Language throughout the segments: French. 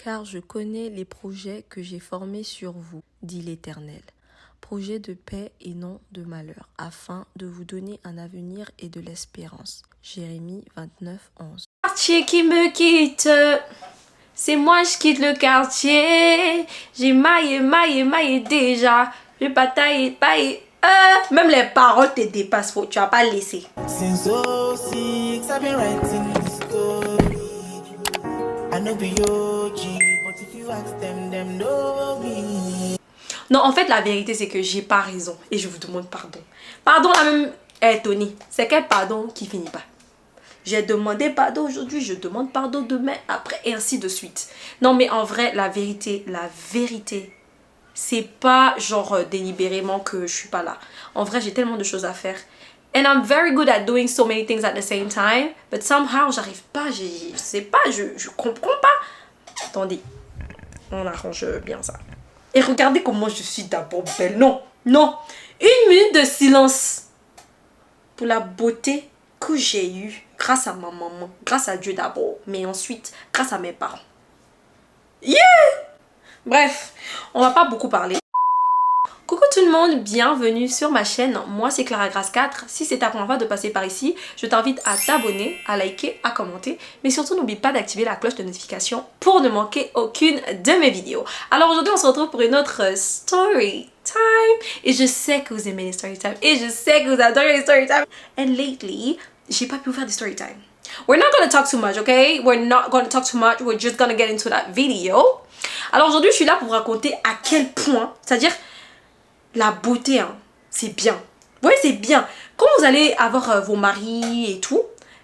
car je connais les projets que j'ai formés sur vous, dit l'Éternel. Projets de paix et non de malheur, afin de vous donner un avenir et de l'espérance. Jérémie 29, 11. Quartier qui me quitte, c'est moi je quitte le quartier. J'ai maillé déjà. Je bataille. Même les paroles te dépassent, tu vas pas laisser. Since 06, I've been writing this story. I know be OG, but if you ask them know me. Non, en fait, la vérité, c'est que j'ai pas raison. Et je vous demande pardon. Pardon, la même... Tony, c'est quel pardon qui finit pas? J'ai demandé pardon aujourd'hui, je demande pardon demain, après, et ainsi de suite. Non, mais en vrai, la vérité, c'est pas genre délibérément que je suis pas là. En vrai, j'ai tellement de choses à faire. And I'm very good at doing so many things at the same time. But somehow, j'arrive pas, je sais pas, je comprends pas. Attendez, on arrange bien ça. Et regardez comment je suis d'abord belle. Non. 1 minute de silence pour la beauté que j'ai eue grâce à ma maman, grâce à Dieu d'abord, mais ensuite grâce à mes parents. Yeah! Bref, on va pas beaucoup parler. Coucou tout le monde, bienvenue sur ma chaîne, moi c'est Clara Grace 4. Si c'est ta première fois de passer par ici, je t'invite à t'abonner, à liker, à commenter, mais surtout n'oublie pas d'activer la cloche de notification pour ne manquer aucune de mes vidéos. Alors aujourd'hui on se retrouve pour une autre story time, et je sais que vous aimez les story time, et je sais que vous adorez les story time. And lately, j'ai pas pu vous faire des story time. We're not gonna talk too much, okay? We're not gonna talk too much, we're just gonna get into that video. Alors aujourd'hui je suis là pour vous raconter à quel point, c'est-à-dire la beauté, hein, c'est bien. Oui, c'est bien. Quand vous allez avoir vos maris et tout,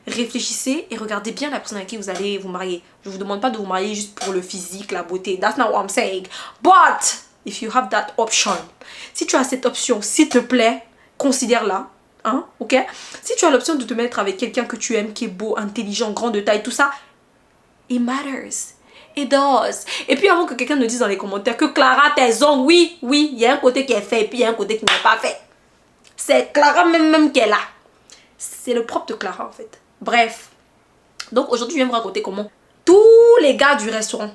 réfléchissez et regardez bien la personne avec qui vous allez vous marier. Je ne vous demande pas de vous marier juste pour le physique, la beauté. That's not what I'm saying. But, if you have that option, si tu as cette option, s'il te plaît, considère-la. Hein, ok? Si tu as l'option de te mettre avec quelqu'un que tu aimes, qui est beau, intelligent, grand de taille, tout ça, it matters. It does. Et puis avant que quelqu'un ne dise dans les commentaires que Clara, tes ongles, oui, il y a un côté qui est fait et puis il y a un côté qui n'est pas fait. C'est Clara même qui est là. C'est le propre de Clara en fait. Bref. Donc aujourd'hui, je viens vous raconter comment tous les gars du restaurant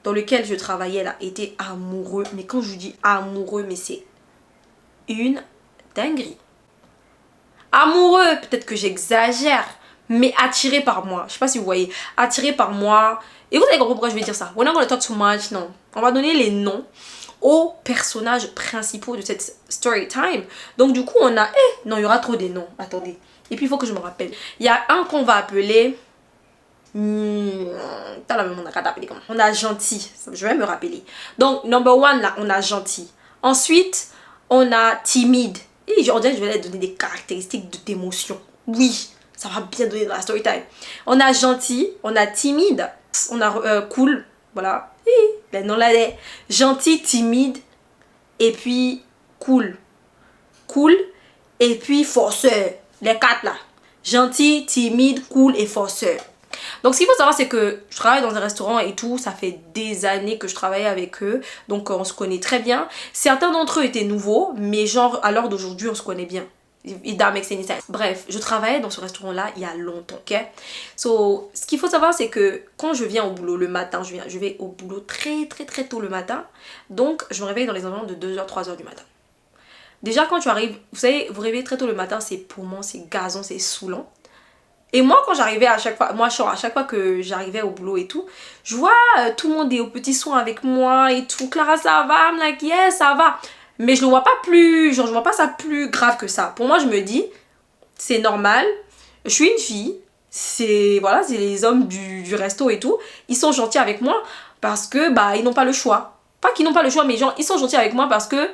dans lequel je travaillais là étaient amoureux. Mais quand je vous dis amoureux, mais c'est une dinguerie. Amoureux, peut-être que j'exagère, mais attirés par moi. Je sais pas si vous voyez. Attirés par moi. Et vous allez comprendre pourquoi je vais dire ça. We're not gonna talk too much, non. On va donner les noms aux personnages principaux de cette story time. Donc du coup, on a... non, il y aura trop des noms. Attendez. Et puis, il faut que je me rappelle. Il y a un qu'on va appeler... on a gentil. Je vais me rappeler. Donc, number 1, là, on a gentil. Ensuite, on a timide. Et aujourd'hui, je vais leur donner des caractéristiques d'émotion. Oui, ça va bien donner dans la story time. On a gentil, on a timide. On a cool, voilà. Les noms là, gentil, timide, et puis cool. Cool, et puis forceur. Les 4 là. Gentil, timide, cool et forceur. Donc ce qu'il faut savoir, c'est que je travaille dans un restaurant et tout. Ça fait des années que je travaille avec eux. Donc on se connaît très bien. Certains d'entre eux étaient nouveaux, mais genre à l'heure d'aujourd'hui, on se connaît bien. It don't make any sense. Bref, je travaillais dans ce restaurant-là il y a longtemps, ok? So, ce qu'il faut savoir, c'est que quand je viens au boulot le matin, je vais au boulot très tôt le matin. Donc, je me réveille dans les environs de 2h, 3h du matin. Déjà, quand tu arrives, vous savez, vous réveillez très tôt le matin, c'est poumon, c'est gazon, c'est saoulant. Et moi, quand j'arrivais à chaque fois, à chaque fois que j'arrivais au boulot et tout, je vois tout le monde est aux petits soins avec moi et tout. Clara, ça va? I'm like, yes, ça va. Mais je ne vois pas plus, genre je vois pas ça plus grave que ça. Pour moi, je me dis, c'est normal, je suis une fille, c'est voilà, c'est les hommes du resto et tout, ils sont gentils avec moi parce que bah ils n'ont pas le choix. Pas qu'ils n'ont pas le choix, mais genre ils sont gentils avec moi parce que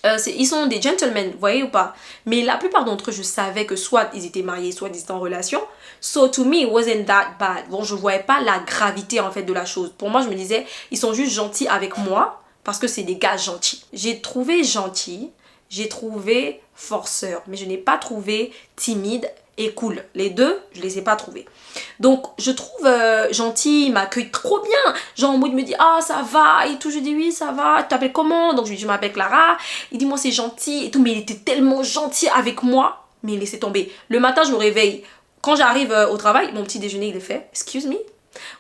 ils sont des gentlemen, vous voyez ou pas? Mais la plupart d'entre eux, je savais que soit ils étaient mariés, soit ils étaient en relation. So to me, it wasn't that bad. Bon, je voyais pas la gravité en fait de la chose. Pour moi, je me disais, ils sont juste gentils avec moi. Parce que c'est des gars gentils. J'ai trouvé gentil, j'ai trouvé forceur, mais je n'ai pas trouvé timide et cool. Les deux, je les ai pas trouvés. Donc, je trouve gentil, il m'accueille trop bien. Genre, en mode, il me dit, ah, ça va et tout. Je dis, oui, ça va. Tu t'appelles comment? Donc, je lui dis, je m'appelle Clara. Il dit, moi, c'est gentil et tout. Mais il était tellement gentil avec moi. Mais laissez tomber. Le matin, je me réveille. Quand j'arrive au travail, mon petit déjeuner, il est fait. Excuse me.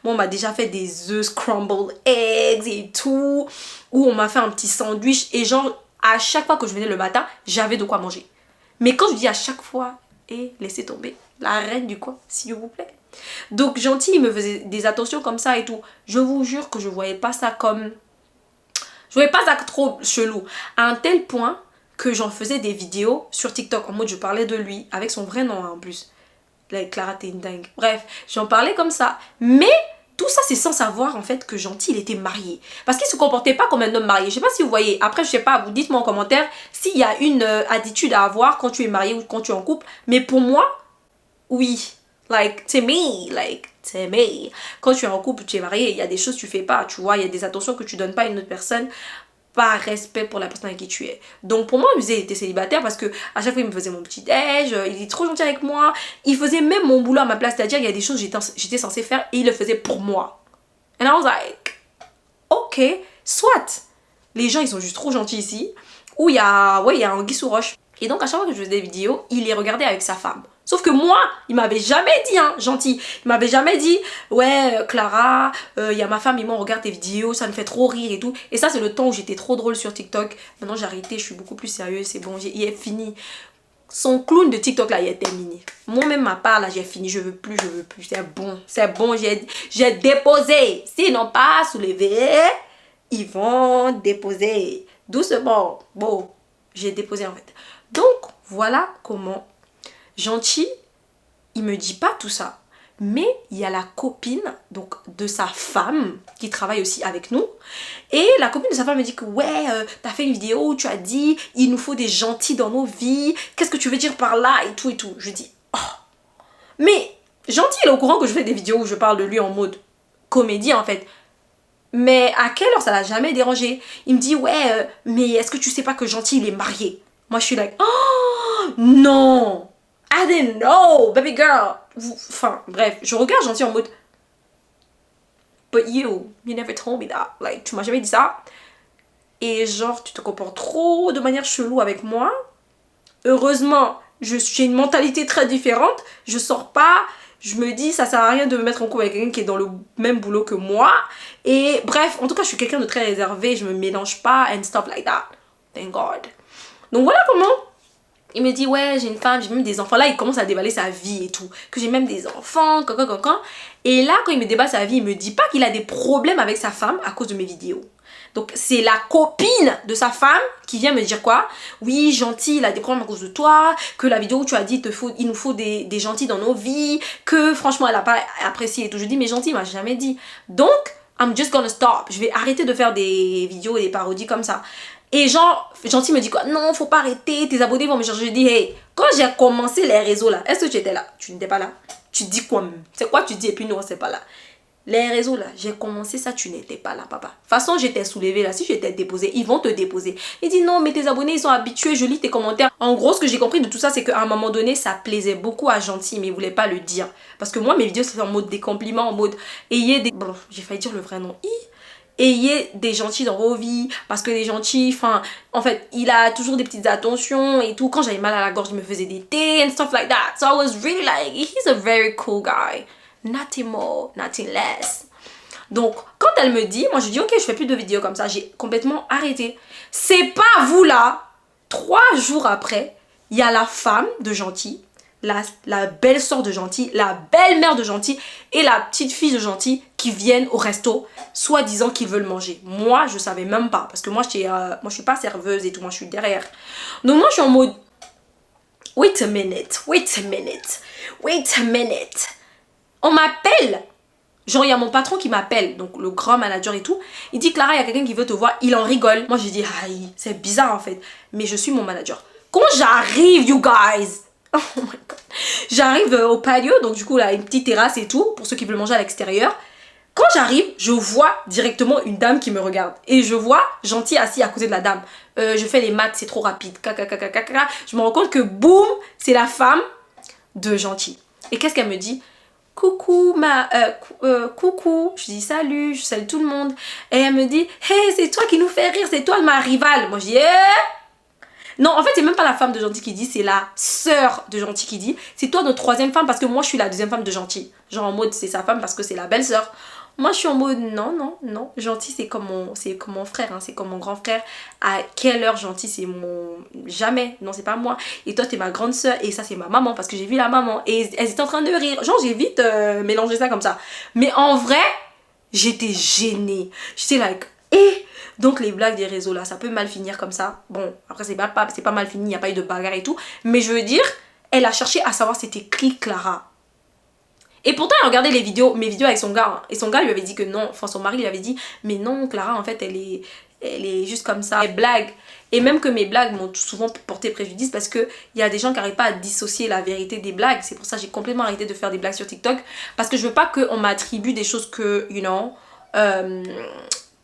Moi, on m'a déjà fait des œufs scrambled eggs et tout. Ou on m'a fait un petit sandwich. Et genre, à chaque fois que je venais le matin, j'avais de quoi manger. Mais quand je dis à chaque fois, laissez tomber, la reine du coin, s'il vous plaît. Donc, gentil, il me faisait des attentions comme ça et tout. Je vous jure que je voyais pas ça comme... Je voyais pas ça trop chelou. À un tel point que j'en faisais des vidéos sur TikTok. En mode, je parlais de lui, avec son vrai nom en plus. Là, Clara, t'es une dingue. Bref, j'en parlais comme ça. Mais... tout ça, c'est sans savoir en fait que Gentil, il était marié. Parce qu'il se comportait pas comme un homme marié. Je sais pas si vous voyez. Après, je sais pas, vous dites-moi en commentaire s'il y a une attitude à avoir quand tu es marié ou quand tu es en couple. Mais pour moi, oui. Like, to me. Quand tu es en couple, tu es marié, il y a des choses que tu fais pas. Tu vois, il y a des attentions que tu donnes pas à une autre personne. Par respect pour la personne avec qui tu es. Donc pour moi, il était célibataire parce que à chaque fois il me faisait mon petit déj, il était trop gentil avec moi, il faisait même mon boulot à ma place, c'est-à-dire il y a des choses que j'étais censée faire et il le faisait pour moi. And I was like, ok, soit les gens ils sont juste trop gentils ici, ou il y a anguille sous roche. Et donc à chaque fois que je faisais des vidéos, il les regardait avec sa femme. Sauf que moi, il m'avait jamais dit, hein, gentil, il m'avait jamais dit, ouais, Clara, il y a ma femme et moi, on regarde tes vidéos, ça me fait trop rire et tout. Et ça, c'est le temps où j'étais trop drôle sur TikTok. Maintenant, j'ai arrêté, je suis beaucoup plus sérieuse, c'est bon, il est fini. Son clown de TikTok, là, il est terminé. Moi-même, ma part, là, j'ai fini, je veux plus, c'est bon, j'ai déposé. S'ils n'ont pas soulevé, ils vont déposer. Doucement, bon, j'ai déposé en fait. Donc, voilà comment... Gentil, il me dit pas tout ça. Mais il y a la copine donc de sa femme qui travaille aussi avec nous. Et la copine de sa femme me dit que ouais, t'as fait une vidéo où tu as dit il nous faut des gentils dans nos vies. Qu'est-ce que tu veux dire par là et tout et tout. Je dis oh. Mais Gentil, il est au courant que je fais des vidéos où je parle de lui en mode comédie en fait. Mais à quelle heure ça l'a jamais dérangé. Il me dit ouais, mais est-ce que tu sais pas que Gentil il est marié. Moi je suis like oh non. I didn't know, baby girl. Enfin, bref, je regarde Gentil en mode but you never told me that. Like, tu m'as jamais dit ça. Et genre, tu te comportes trop de manière chelou avec moi. Heureusement, j'ai une mentalité très différente. Je sors pas. Je me dis, ça sert à rien de me mettre en couple avec quelqu'un qui est dans le même boulot que moi. Et bref, en tout cas, je suis quelqu'un de très réservé. Je me mélange pas and stuff like that. Thank God. Donc voilà comment... Il me dit ouais j'ai une femme, j'ai même des enfants. Là il commence à déballer sa vie et tout. Que j'ai même des enfants, Et là quand il me déballe sa vie, il me dit pas qu'il a des problèmes avec sa femme à cause de mes vidéos. Donc c'est la copine de sa femme qui vient me dire quoi. Oui Gentil, il a des problèmes à cause de toi. Que la vidéo où tu as dit il nous faut des gentils dans nos vies. Que franchement elle a pas apprécié et tout. Je dis mais Gentil il m'a jamais dit. Donc I'm just gonna stop. Je vais arrêter de faire des vidéos et des parodies comme ça. Et genre, Gentil me dit quoi? Non, faut pas arrêter, tes abonnés vont me chercher. Je dis, hey, quand j'ai commencé les réseaux là, est-ce que tu étais là? Tu n'étais pas là. Tu dis quoi même? C'est quoi tu dis? Et puis non, c'est pas là. Les réseaux là, j'ai commencé ça, tu n'étais pas là, papa. De toute façon, j'étais soulevée là. Si j'étais déposée, ils vont te déposer. Il dit non, mais tes abonnés, ils sont habitués, je lis tes commentaires. En gros, ce que j'ai compris de tout ça, c'est qu'à un moment donné, ça plaisait beaucoup à Gentil, mais il voulait pas le dire. Parce que moi, mes vidéos, c'est en mode des compliments, en mode ayez des. Bon, j'ai failli dire le vrai nom. Ayez des gentils dans vos vies, parce que les gentils, enfin, en fait, il a toujours des petites attentions et tout. Quand j'avais mal à la gorge, il me faisait des thés and stuff like that. So I was really like, he's a very cool guy. Nothing more, nothing less. Donc, quand elle me dit, moi je dis, ok, je fais plus de vidéos comme ça. J'ai complètement arrêté. C'est pas vous là. 3 jours après, il y a la femme de Gentil, la belle-sœur de Gentil, la belle-mère de Gentil et la petite-fille de Gentil qui viennent au resto, soi-disant qu'ils veulent manger. Moi, je savais même pas, parce que moi, je suis pas serveuse et tout, moi, je suis derrière. Donc, moi, je suis en mode, wait a minute. On m'appelle. Genre, il y a mon patron qui m'appelle, donc le grand manager et tout. Il dit, Clara, il y a quelqu'un qui veut te voir. Il en rigole. Moi, j'ai dit, aïe, c'est bizarre en fait. Mais je suis mon manager. Quand j'arrive, you guys, oh my god. J'arrive au patio, donc du coup, là, une petite terrasse et tout, pour ceux qui veulent manger à l'extérieur. Quand j'arrive, je vois directement une dame qui me regarde. Et je vois Gentil assis à côté de la dame. Je fais les maths, c'est trop rapide. Je me rends compte que boum, c'est la femme de Gentil. Et qu'est-ce qu'elle me dit? Coucou, coucou. Je dis salut, je salue tout le monde. Et elle me dit, hey, c'est toi qui nous fais rire, c'est toi ma rivale. Moi je dis, Non, en fait, c'est même pas la femme de Gentil qui dit, c'est la sœur de Gentil qui dit. C'est toi notre troisième femme parce que moi, je suis la deuxième femme de Gentil. Genre en mode, c'est sa femme parce que c'est la belle-sœur. Moi, je suis en mode, non, non, non. Gentil, c'est comme mon frère, hein, c'est comme mon grand frère. À quelle heure Gentil, c'est mon... Jamais, non, c'est pas moi. Et toi, t'es ma grande sœur et ça, c'est ma maman parce que j'ai vu la maman. Et elles étaient en train de rire. Genre, j'ai vite mélangé ça comme ça. Mais en vrai, j'étais gênée. J'étais like, donc les blagues des réseaux là, ça peut mal finir comme ça. Bon, après c'est pas mal fini, il n'y a pas eu de bagarre et tout. Mais je veux dire, elle a cherché à savoir c'était qui Clara. Et pourtant elle regardait mes vidéos avec son gars. Hein. Et son gars lui avait dit que non, enfin son mari lui avait dit, mais non Clara en fait elle est juste comme ça. Elle blague. Et même que mes blagues m'ont souvent porté préjudice parce qu'il y a des gens qui n'arrivent pas à dissocier la vérité des blagues. C'est pour ça que j'ai complètement arrêté de faire des blagues sur TikTok. Parce que je veux pas qu'on m'attribue des choses que,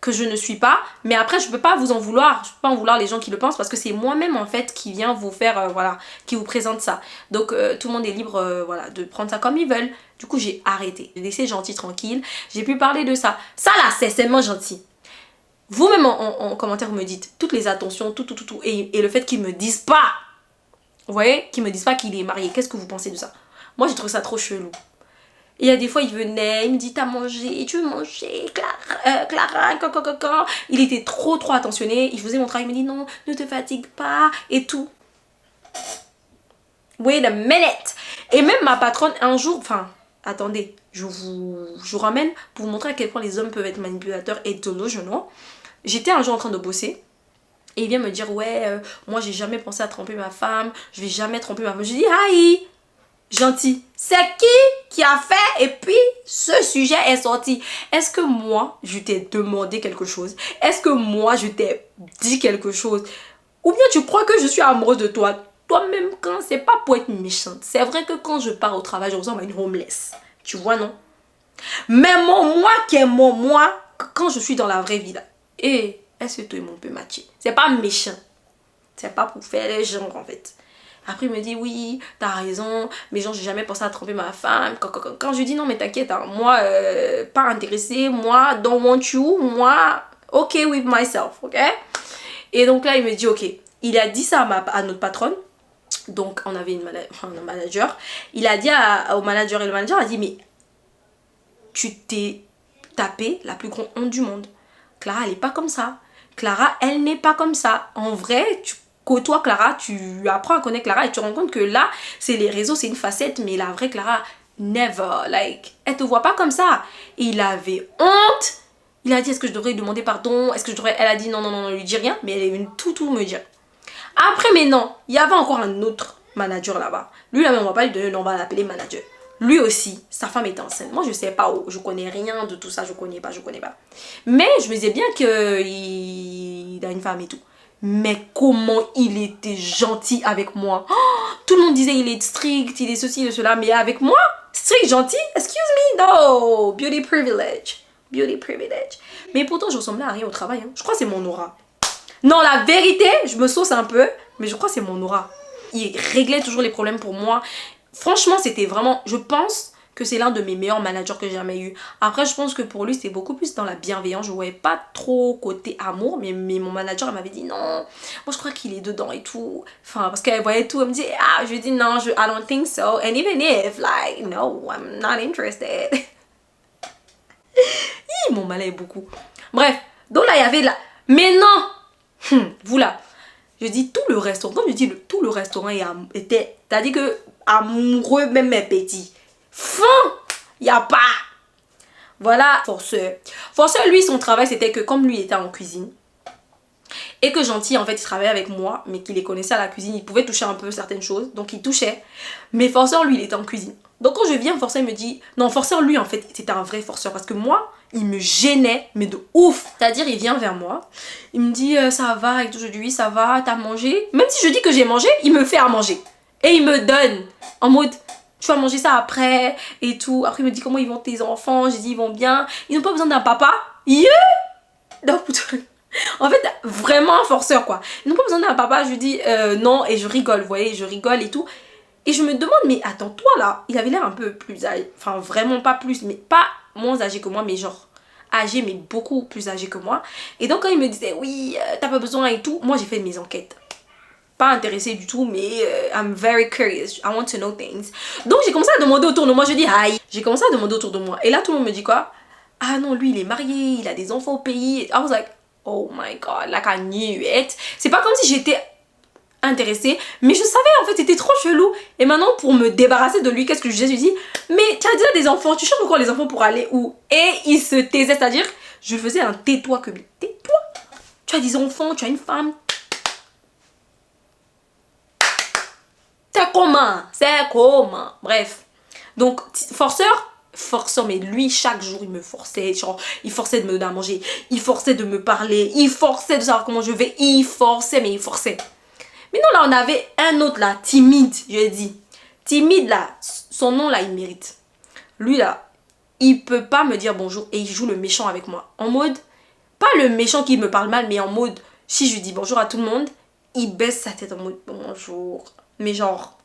que je ne suis pas, mais après je peux pas vous en vouloir, je peux pas en vouloir les gens qui le pensent parce que c'est moi-même en fait qui vient vous faire, voilà, qui vous présente ça. Donc tout le monde est libre, voilà, de prendre ça comme ils veulent. Du coup j'ai arrêté, j'ai laissé Gentil tranquille, j'ai pu parler de ça. Ça là c'est seulement Gentil. Vous-même en commentaire vous me dites toutes les attentions, tout, et le fait qu'ils me disent pas, vous voyez, qu'ils me disent pas qu'il est marié, qu'est-ce que vous pensez de ça? Moi j'ai trouvé ça trop chelou. Et il y a des fois, il venait, il me dit, t'as mangé, tu veux manger, Clara, quand. Il était trop attentionné. Il faisait mon travail, il me dit, non, ne te fatigue pas, et tout. Wait a minute. Et même ma patronne, un jour, enfin, attendez, je vous ramène pour vous montrer à quel point les hommes peuvent être manipulateurs et delusional. J'étais un jour en train de bosser. Et il vient me dire, ouais, moi, j'ai jamais pensé à tromper ma femme. Je vais jamais tromper ma femme. Je dis, aïe. Gentil, c'est qui a fait et puis ce sujet est sorti? Est-ce que moi je t'ai demandé quelque chose? Est-ce que moi je t'ai dit quelque chose? Ou bien tu crois que je suis amoureuse de toi? Toi-même quand c'est pas pour être méchante. C'est vrai que quand je pars au travail je ressemble à une homeless. Tu vois non? Mais mon moi qui est mon moi quand je suis dans la vraie vie là. Est-ce que toi et moi on peut matcher? C'est pas méchant. C'est pas pour faire les gens en fait. Après il me dit oui t'as raison mais genre j'ai jamais pensé à tromper ma femme. Quand je lui dis non mais t'inquiète hein, moi pas intéressée, moi don't want you, moi ok with myself, ok. Et donc là il me dit ok, il a dit ça à notre patronne. Donc on avait un manager. Il a dit au manager et le manager a dit mais tu t'es tapé la plus grande honte du monde. Clara elle est pas comme ça. Clara elle n'est pas comme ça. En vrai tu côtoies Clara, tu apprends à connaître Clara et tu te rends compte que là, c'est les réseaux, c'est une facette, mais la vraie Clara, never, like, elle te voit pas comme ça. Et il avait honte. Il a dit, est-ce que je devrais lui demander pardon? Est-ce que je devrais... Elle a dit, non, ne lui dis rien, mais elle est venue tout me dire. Après, mais non, il y avait encore un autre manager là-bas. Lui, là, on va pas lui donner le nom, on va l'appeler manager. Lui aussi, sa femme était enceinte. Moi, je sais pas où, je connais rien de tout ça, je connais pas. Mais je me disais bien qu'il a une femme et tout. Mais comment il était gentil avec moi. Oh, tout le monde disait il est strict, il est ceci, il est cela. Mais avec moi, strict, gentil, excuse me, no. Beauty privilege. Mais pourtant, je ressemblais à rien au travail. Hein. Je crois que c'est mon aura. Non, la vérité, je me sauce un peu. Mais je crois que c'est mon aura. Il réglait toujours les problèmes pour moi. Franchement, c'était vraiment... Je pense que c'est l'un de mes meilleurs managers que j'ai jamais eu. Après, je pense que pour lui, c'était beaucoup plus dans la bienveillance. Je voyais pas trop côté amour, mais mon manager, elle m'avait dit non, moi je crois qu'il est dedans et tout. Enfin, parce qu'elle voyait tout, elle me dit, je lui dis non, I don't think so. And even if, like, no, I'm not interested. Il m'en malait beaucoup. Bref, donc là, il y avait là. Mais non, vous là, je dis tout le restaurant, quand je dis tout le restaurant était, t'as dit que amoureux, même mes petits. Fond, y a pas. Voilà, Forceur. Forceur, lui, son travail, c'était que comme lui était en cuisine, et que Gentil, en fait, il travaillait avec moi, mais qu'il les connaissait à la cuisine, il pouvait toucher un peu certaines choses, donc il touchait. Mais Forceur, lui, il était en cuisine. Donc quand je viens, Forceur, il me dit... Non, Forceur, lui, en fait, c'était un vrai Forceur, parce que moi, il me gênait, mais de ouf. C'est-à-dire, il vient vers moi, il me dit, ça va, et tout, je dis, oui, ça va, t'as mangé? Même si je dis que j'ai mangé, il me fait à manger. Et il me donne, en mode... Tu vas manger ça après et tout. Après il me dit comment ils vont tes enfants. J'ai dit ils vont bien. Ils n'ont pas besoin d'un papa. Yeah. Donc, en fait vraiment un forceur quoi. Ils n'ont pas besoin d'un papa. Je lui dis non et je rigole. Vous voyez je rigole et tout. Et je me demande mais attends toi là. Il avait l'air un peu plus âgé. Enfin vraiment pas plus. Mais pas moins âgé que moi mais genre âgé mais beaucoup plus âgé que moi. Et donc quand il me disait oui t'as pas besoin et tout. Moi j'ai fait mes enquêtes. pas intéressée du tout, mais I'm very curious. I want to know things. Donc j'ai commencé à demander autour de moi. Je dis hi. J'ai commencé à demander autour de moi. Et là tout le monde me dit quoi? Ah non, lui il est marié, il a des enfants au pays. I was like, oh my god, like I knew it. C'est pas comme si j'étais intéressée, mais je savais en fait, c'était trop chelou. Et maintenant pour me débarrasser de lui, qu'est-ce que je disais? Je lui dis, mais tu as déjà des enfants, tu cherches encore les enfants pour aller où? Et il se taisait, c'est-à-dire, je faisais un tais-toi que tais-toi. Tu as des enfants, tu as une femme. C'est comment? Bref. Donc, forceur, mais lui, chaque jour, il me forçait. Genre, il forçait de me donner à manger. Il forçait de me parler. Il forçait de savoir comment je vais. Il forçait, mais il forçait. Mais non, là, on avait un autre, là, timide, je dis. Timide, là, son nom, là, il mérite. Lui, là, il peut pas me dire bonjour et il joue le méchant avec moi. En mode, pas le méchant qui me parle mal, mais en mode, si je lui dis bonjour à tout le monde, il baisse sa tête en mode bonjour. Mais genre,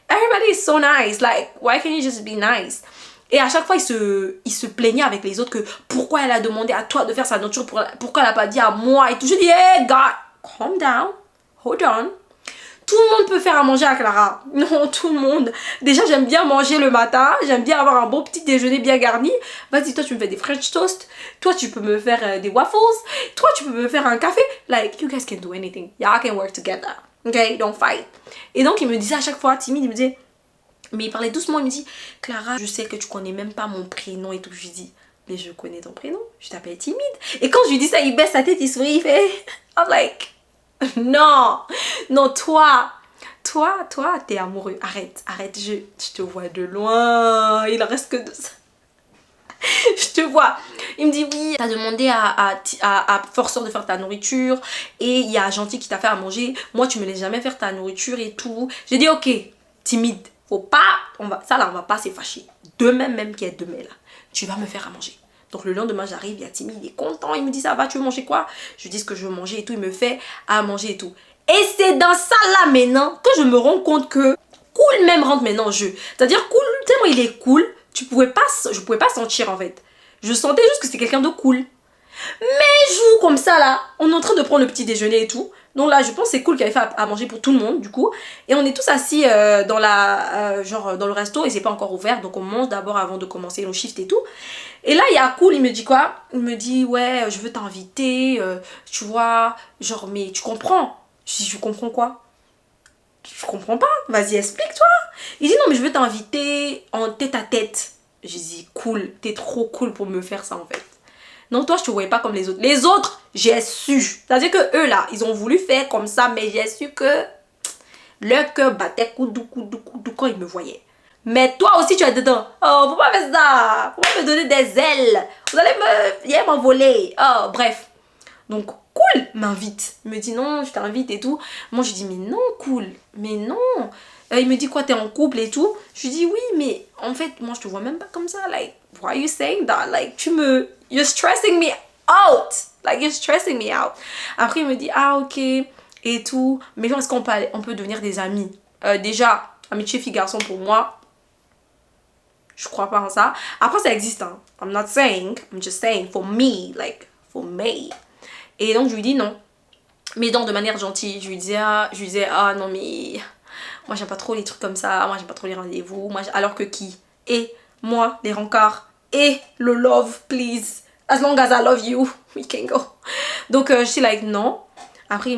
everybody is so nice. Like, why can't you just be nice? Et à chaque fois, il se plaignait avec les autres que pourquoi elle a demandé à toi de faire sa nourriture, pourquoi elle n'a pas dit à moi et tout. Je dis, hey, God, calm down, hold on. Tout le monde peut faire à manger à Clara. Non, tout le monde. Déjà, j'aime bien manger le matin. J'aime bien avoir un bon petit déjeuner bien garni. Vas-y, toi, tu me fais des French toast. Toi, tu peux me faire des waffles. Toi, tu peux me faire un café. Like, you guys can do anything. Y'all can work together. Okay? Don't fight. Et donc, il me disait à chaque fois, timide, il me disait... Mais il parlait doucement. Il me dit, Clara, je sais que tu connais même pas mon prénom et tout. Je lui dis, mais je connais ton prénom. Je t'appelle timide. Et quand je lui dis ça, il baisse sa tête, il sourit, il fait... I'm like... Non, non, toi, t'es amoureux. Arrête, je te vois de loin. Il reste que de ça. Je te vois. Il me dit oui, t'as demandé à forceur de faire ta nourriture et il y a Gentil qui t'a fait à manger. Moi, tu me laisses jamais faire ta nourriture et tout. J'ai dit ok, timide. Faut pas, on va pas se fâcher. Demain même qui est demain là, tu vas me faire à manger. Donc le lendemain j'arrive, il y a Timmy, il est content, il me dit ça va, tu veux manger quoi? Je lui dis ce que je veux manger et tout, il me fait à manger et tout. Et c'est dans ça là maintenant que je me rends compte que Cool même rentre maintenant en jeu. C'est-à-dire Cool, tellement il est cool, je pouvais pas sentir en fait. Je sentais juste que c'était quelqu'un de cool. Mais jour comme ça là, on est en train de prendre le petit déjeuner et tout. Donc là je pense que c'est Cool qui avait fait à manger pour tout le monde du coup. Et on est tous assis dans le resto et c'est pas encore ouvert. Donc on mange d'abord avant de commencer nos shifts et tout. Et là il y a Cool, il me dit quoi? Il me dit ouais je veux t'inviter, tu vois, genre mais tu comprends? Je dis je comprends quoi? Je comprends pas, vas-y explique-toi. Il dit non mais je veux t'inviter en tête à tête. J'ai dit cool, t'es trop cool pour me faire ça en fait. Non, toi, je te voyais pas comme les autres. Les autres, j'ai su. C'est-à-dire que eux, là, ils ont voulu faire comme ça, mais j'ai su que leur cœur battait coudou quand ils me voyaient. Mais toi aussi, tu es dedans. Oh, faut pas faire ça. Faut pas me donner des ailes. Vous allez m'envoler. Oh, bref. Donc, Cool m'invite. Il me dit non, je t'invite et tout. Moi, je dis mais non, Cool. Mais non. Il me dit quoi, t'es en couple et tout. Je lui dis oui, mais en fait, moi, je te vois même pas comme ça. Like, why are you saying that? Like, you're stressing me out. Like, you're stressing me out. Après, il me dit, ah, ok, et tout. Mais genre, est-ce on peut devenir des amis? Déjà, amitié fille-garçon pour moi, je crois pas en ça. Après, ça existe, hein. I'm not saying, I'm just saying, for me, like, for me. Et donc, je lui dis non. Mais donc, de manière gentille, je lui disais, ah, non, mais... Moi, j'aime pas trop les trucs comme ça. Moi, j'aime pas trop les rendez-vous. Alors que qui? Et moi, les rencarts. Et le love, please. As long as I love you, we can go. Donc, je suis like, non. Après,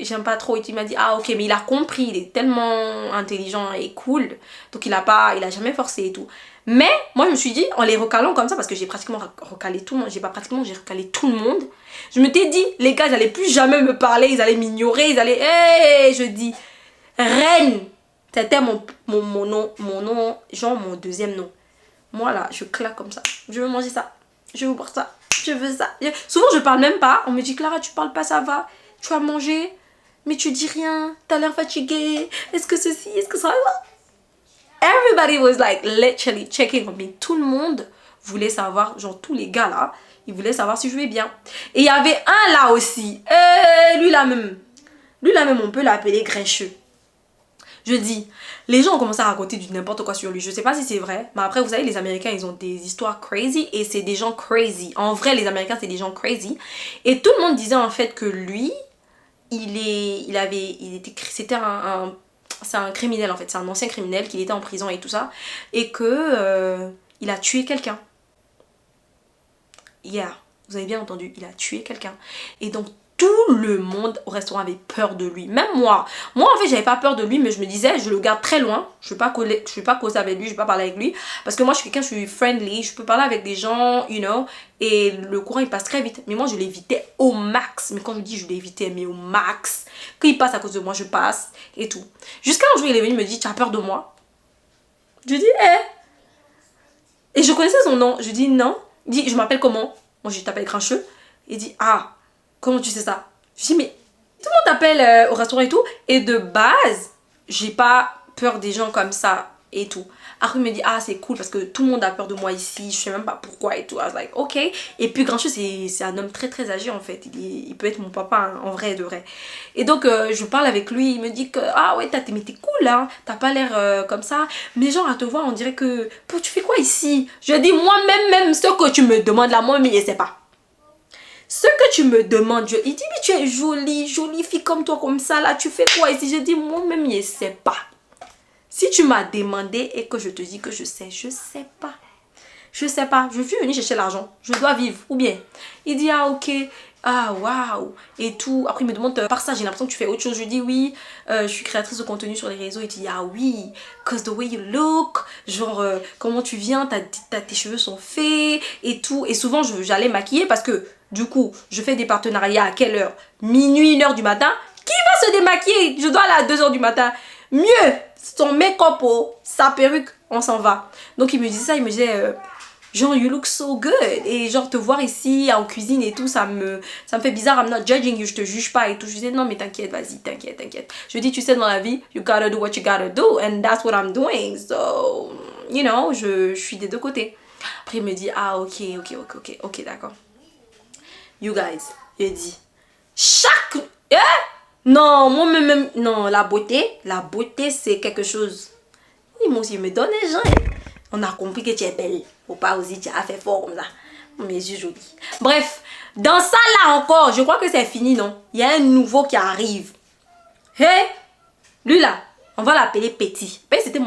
j'aime pas trop. Et il m'a dit, ah, ok, mais il a compris. Il est tellement intelligent et cool. Donc, il a jamais forcé et tout. Mais, moi, je me suis dit, en les recalant comme ça, parce que j'ai pratiquement recalé tout le monde. J'ai recalé tout le monde. Je me t'ai dit, les gars, ils allaient plus jamais me parler. Ils allaient m'ignorer. Ils allaient, hey, je dis... Reine, c'était mon nom, genre mon deuxième nom. Moi là, je claque comme ça. Je veux manger ça, je veux boire ça, je veux ça. Souvent je parle même pas. On me dit Clara, tu parles pas, ça va. Tu as mangé, mais tu dis rien. T'as l'air fatiguée. Est-ce que ceci, est-ce que ça va? Everybody was like literally checking on me. Tout le monde voulait savoir, genre tous les gars là, ils voulaient savoir si je vais bien. Et il y avait un là aussi. Lui là même, on peut l'appeler grincheux. Je dis, les gens ont commencé à raconter du n'importe quoi sur lui. Je sais pas si c'est vrai. Mais après, vous savez, les Américains, ils ont des histoires crazy. Et c'est des gens crazy. En vrai, les Américains, c'est des gens crazy. Et tout le monde disait en fait que lui, c'est un criminel en fait, c'est un ancien criminel qui était en prison et tout ça, et que il a tué quelqu'un. Yeah, vous avez bien entendu, il a tué quelqu'un. Et donc tout le monde au restaurant avait peur de lui, même moi. Moi en fait j'avais pas peur de lui, mais je me disais je le garde très loin, je vais pas causer avec lui, je vais pas parler avec lui, parce que moi je suis quelqu'un, je suis friendly, je peux parler avec des gens, you know, et le courant il passe très vite. Mais moi je l'évitais au max, mais quand je dis je l'évitais mais au max, quand il passe à cause de moi je passe et tout. Jusqu'à un jour il est venu me dire tu as peur de moi? Je dis et je connaissais son nom, je dis non. Il dit je m'appelle comment? Moi je t'appelle Grincheux. Il dit ah, comment tu sais ça? Je dis mais tout le monde t'appelle au restaurant et tout. Et de base, j'ai pas peur des gens comme ça et tout. Après il me dit ah c'est cool parce que tout le monde a peur de moi ici. Je sais même pas pourquoi et tout. I was like ok. Et puis Grincheux c'est un homme très très âgé en fait. Il peut être mon papa hein, en vrai de vrai. Et donc je parle avec lui. Il me dit que ah ouais mais t'es cool hein. T'as pas l'air comme ça. Mais genre à te voir on dirait que tu fais quoi ici? Je dis moi-même ce que tu me demandes là moi mais je sais pas. Ce que tu me demandes, il dit mais tu es jolie fille comme toi comme ça là, tu fais quoi ici? Je dis moi-même je sais pas. Si tu m'as demandé et que je te dis que je sais pas. Je sais pas, je suis venue chercher l'argent, je dois vivre ou bien. Il dit ah ok, ah waouh et tout. Après il me demande par ça j'ai l'impression que tu fais autre chose. Je dis oui, je suis créatrice de contenu sur les réseaux. Il dit ah oui, cause the way you look, genre comment tu viens, tes cheveux sont faits et tout. Et souvent j'allais maquiller parce que du coup je fais des partenariats à quelle heure? Minuit, 1h du matin. Qui va se démaquiller? Je dois aller à 2h du matin. Mieux, son make-up, sa perruque, on s'en va. Donc il me disait ça, il me disait genre you look so good. Et genre te voir ici en cuisine et tout, ça me fait bizarre. I'm not judging you, je te juge pas et tout. Je disais non mais t'inquiète, vas-y, t'inquiète. Je dis tu sais dans la vie, you gotta do what you gotta do and that's what I'm doing. So, you know, je suis des deux côtés. Après il me dit ah ok d'accord. You guys, il dit chaque... Non, moi-même, non, la beauté c'est quelque chose. Et moi aussi, il me donne les gens. On a compris que tu es belle. Faut pas aussi, tu as fait fort comme ça. Mes yeux jolis. Bref, dans ça là encore, je crois que c'est fini, non? Il y a un nouveau qui arrive. Lui là, on va l'appeler Petit.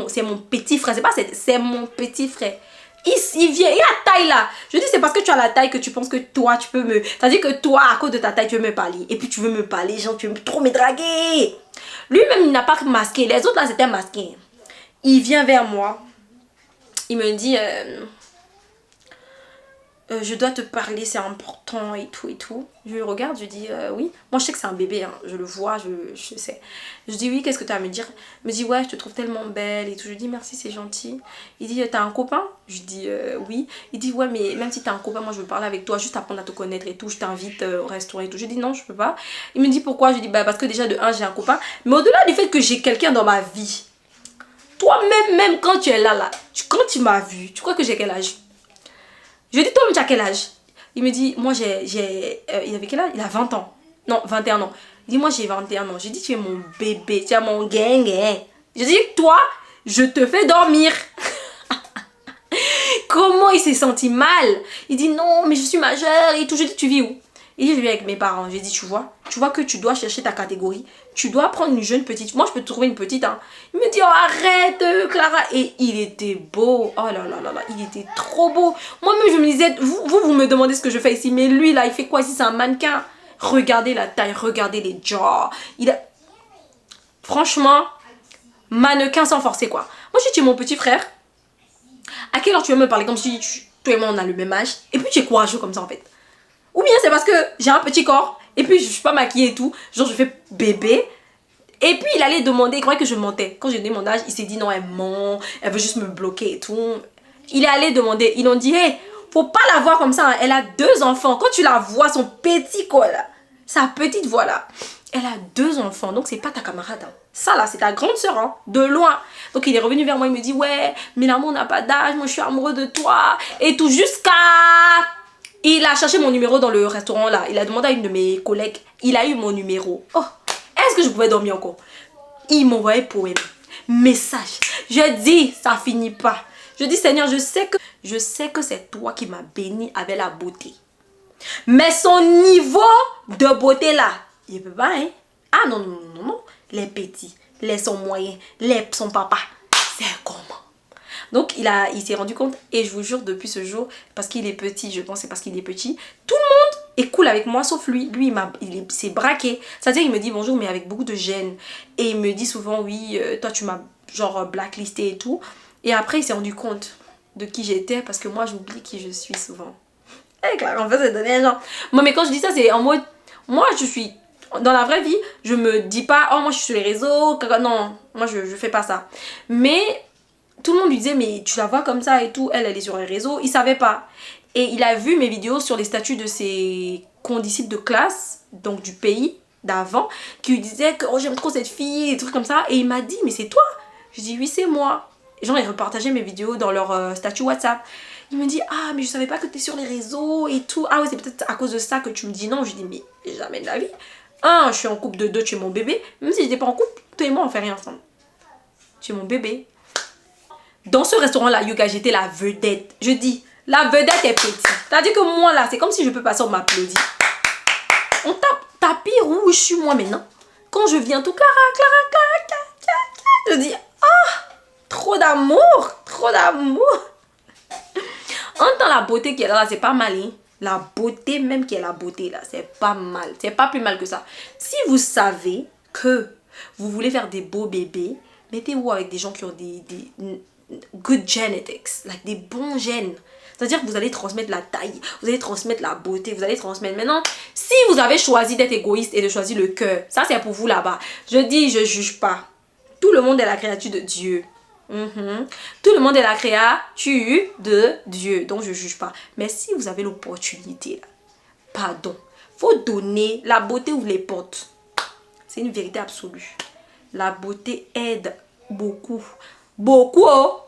C'est mon petit frère, c'est mon petit frère. Il vient, il a taille là. Je dis c'est parce que tu as la taille que tu penses que toi tu peux me... C'est-à-dire que toi à cause de ta taille tu veux me parler. Et puis tu veux me parler, genre tu veux trop me draguer. Lui-même il n'a pas masqué. Les autres là c'était masqué. Il vient vers moi. Il me dit je dois te parler, c'est important et tout et tout. Je le regarde, je dis oui. Moi je sais que c'est un bébé, hein. Je le vois, je sais. Je dis oui, qu'est-ce que tu as à me dire? Il me dit ouais, je te trouve tellement belle et tout. Je dis merci, c'est gentil. Il dit t'as un copain? Je dis oui. Il dit ouais, mais même si t'as un copain, moi je veux parler avec toi, juste apprendre à te connaître et tout. Je t'invite au restaurant et tout. Je dis non, je peux pas. Il me dit pourquoi? Je dis bah parce que déjà de 1 j'ai un copain. Mais au-delà du fait que j'ai quelqu'un dans ma vie, toi-même quand tu es là, quand tu m'as vu, tu crois que j'ai quel âge? Je dis, toi, tu as quel âge? Il me dit, moi, il avait quel âge? Il a 20 ans. Non, 21 ans. Il dit, moi, j'ai 21 ans. Je dis, tu es mon bébé, tu es mon gang. Je dis, toi, je te fais dormir. Comment il s'est senti mal? Il dit, non, mais je suis majeure et tout. Je dis, tu vis où? Il dit, je vis avec mes parents. J'ai dit, tu vois que tu dois chercher ta catégorie. Tu dois prendre une jeune petite. Moi, je peux te trouver une petite. Hein. Il me dit, oh, arrête, Clara. Et il était beau. Oh là là là là, il était trop beau. Moi-même, je me disais, vous me demandez ce que je fais ici. Mais lui, là, il fait quoi ici? C'est un mannequin. Regardez la taille, regardez les jaws. Franchement, mannequin sans forcer, quoi. Moi, je dis, tu es mon petit frère. À quelle heure tu veux me parler? Comme si toi et moi, on a le même âge. Et puis, tu es courageux comme ça, en fait. Ou bien c'est parce que j'ai un petit corps et puis je suis pas maquillée et tout. Genre je fais bébé. Et puis il allait demander, il croyait que je mentais. Quand j'ai donné mon âge, il s'est dit non, elle ment, elle veut juste me bloquer et tout. Il est allé demander, ils ont dit hey, faut pas la voir comme ça. Hein. Elle a 2 enfants. Quand tu la vois, son petit quoi là, sa petite voix là, elle a 2 enfants. Donc c'est pas ta camarade. Hein. Ça là, c'est ta grande soeur, hein, de loin. Donc il est revenu vers moi, il me dit ouais, mais l'amour n'a pas d'âge, moi je suis amoureux de toi. Et tout jusqu'à... Il a cherché mon numéro dans le restaurant là. Il a demandé à une de mes collègues. Il a eu mon numéro. Oh, est-ce que je pouvais dormir encore? Il m'envoyait poème, message. Je dis, ça finit pas. Je dis, Seigneur, je sais que c'est toi qui m'as béni avec la beauté. Mais son niveau de beauté là, il peut pas, hein. Ah non, non, non, non. Les petits, les son moyens, les son papa. C'est comment? Donc, il s'est rendu compte. Et je vous jure, depuis ce jour, parce qu'il est petit, je pense c'est parce qu'il est petit, tout le monde est cool avec moi, sauf lui. Lui, il s'est braqué. C'est-à-dire, il me dit bonjour, mais avec beaucoup de gêne. Et il me dit souvent, oui, toi, tu m'as genre blacklisté et tout. Et après, il s'est rendu compte de qui j'étais parce que moi, j'oublie qui je suis souvent. Et clair, en fait, c'est donné un genre. Moi, mais quand je dis ça, c'est en mode, moi, je suis... Dans la vraie vie, je me dis pas, oh, moi, je suis sur les réseaux. Non, moi, je fais pas ça. Mais... Tout le monde lui disait, mais tu la vois comme ça et tout. Elle est sur les réseaux. Il savait pas. Et il a vu mes vidéos sur les statuts de ses condisciples de classe, donc du pays d'avant, qui lui disaient que oh, j'aime trop cette fille, des trucs comme ça. Et il m'a dit, mais c'est toi? Je dis, oui, c'est moi. Et genre, ils repartageaient mes vidéos dans leur statut WhatsApp. Il me dit, ah, mais je savais pas que tu es sur les réseaux et tout. Ah, oui, c'est peut-être à cause de ça que tu me dis non. Je dis, mais jamais de la vie. Un, je suis en couple de deux, tu es mon bébé. Même si j'étais pas en couple, toi et moi, on fait rien ensemble. Tu es mon bébé. Dans ce restaurant-là, Yoga, j'étais la vedette. Je dis, la vedette est petite. C'est-à-dire que moi, là, c'est comme si je peux passer, on m'applaudit. On tape tapis rouge sur moi maintenant. Quand je viens tout Clara. Je dis, ah, trop d'amour, trop d'amour. En tant la beauté qui est là, c'est pas mal. Hein? La beauté même qui est la beauté, là, c'est pas mal. C'est pas plus mal que ça. Si vous savez que vous voulez faire des beaux bébés, mettez-vous avec des gens qui ont des good genetics, like des bons gènes. C'est-à-dire que vous allez transmettre la taille, vous allez transmettre la beauté, vous allez transmettre... Maintenant, si vous avez choisi d'être égoïste et de choisir le cœur, ça c'est pour vous là-bas. Je dis, je juge pas. Tout le monde est la créature de Dieu. Tout le monde est la créature de Dieu. Donc je juge pas. Mais si vous avez l'opportunité, pardon, faut donner. La beauté ouvre les portes. C'est une vérité absolue. La beauté aide beaucoup. Beaucoup, oh.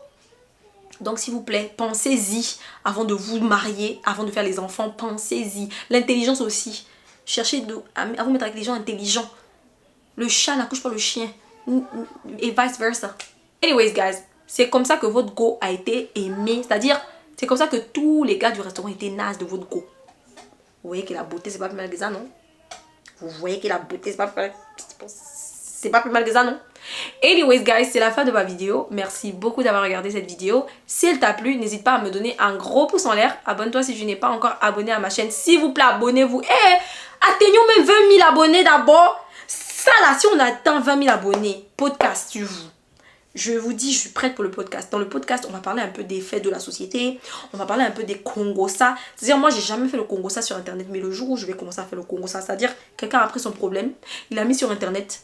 Donc s'il vous plaît, pensez-y avant de vous marier, avant de faire les enfants, pensez-y. L'intelligence aussi. Cherchez à vous mettre avec des gens intelligents. Le chat n'accouche pas le chien. Et vice versa. Anyways, guys, c'est comme ça que votre go a été aimé. C'est-à-dire, c'est comme ça que tous les gars du restaurant étaient nazes de votre go. Vous voyez que la beauté, c'est pas plus mal que ça, non? Vous voyez que la beauté, c'est pas plus mal que ça, non? Anyways, guys, c'est la fin de ma vidéo. Merci beaucoup d'avoir regardé cette vidéo. Si elle t'a plu, n'hésite pas à me donner un gros pouce en l'air. Abonne-toi si tu n'es pas encore abonné à ma chaîne. S'il vous plaît, abonnez-vous. Atteignons même 20 000 abonnés d'abord. Ça là, si on atteint 20 000 abonnés, podcast sur vous. Je vous dis, je suis prête pour le podcast. Dans le podcast, on va parler un peu des faits de la société. On va parler un peu des Congosa. C'est-à-dire, moi, j'ai jamais fait le Congosa sur Internet. Mais le jour où je vais commencer à faire le Congosa, c'est-à-dire, quelqu'un a pris son problème, il l'a mis sur Internet.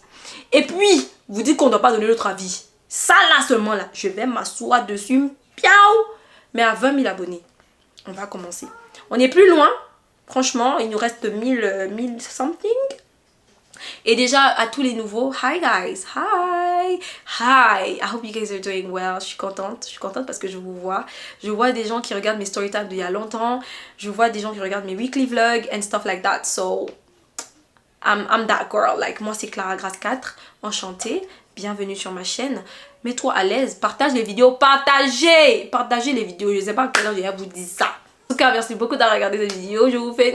Et puis, vous dites qu'on ne doit pas donner notre avis. Ça, là, seulement, là, je vais m'asseoir dessus. Piaou! Mais à 20 000 abonnés, on va commencer. On n'est plus loin. Franchement, il nous reste 1000 something. Et déjà, à tous les nouveaux, hi guys, hi, I hope you guys are doing well. Je suis contente parce que je vous vois. Je vois des gens qui regardent mes story time d'il y a longtemps. Je vois des gens qui regardent mes weekly vlogs and stuff like that. So, I'm that girl. Like, moi, c'est Clara Grace 4. Enchantée. Bienvenue sur ma chaîne. Mets-toi à l'aise. Partage les vidéos. Partagez les vidéos. Je sais pas à quelle heure je vais vous dire ça. En tout cas, merci beaucoup d'avoir regardé cette vidéo. Je vous fais...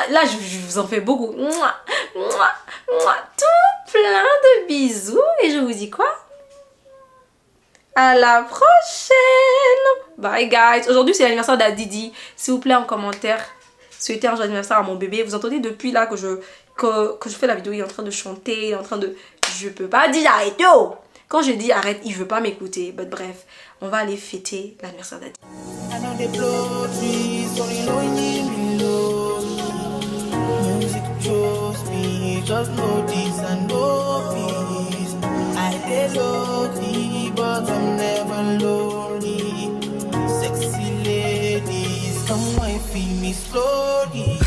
Là, je vous en fais beaucoup. Tout plein de bisous. Et je vous dis quoi? À la prochaine. Bye, guys. Aujourd'hui, c'est l'anniversaire d'Adidi. S'il vous plaît, en commentaire, souhaitez un joyeux anniversaire à mon bébé. Vous entendez depuis là que je fais la vidéo, il est en train de chanter, il est en train de... Je peux pas dire arrête. Oh! Quand je dis arrête, il veut pas m'écouter. But bref, on va aller fêter l'anniversaire d'Adidi. Just notice and notice I love you, but I'm never lonely. Sexy ladies, come and feel me slowly.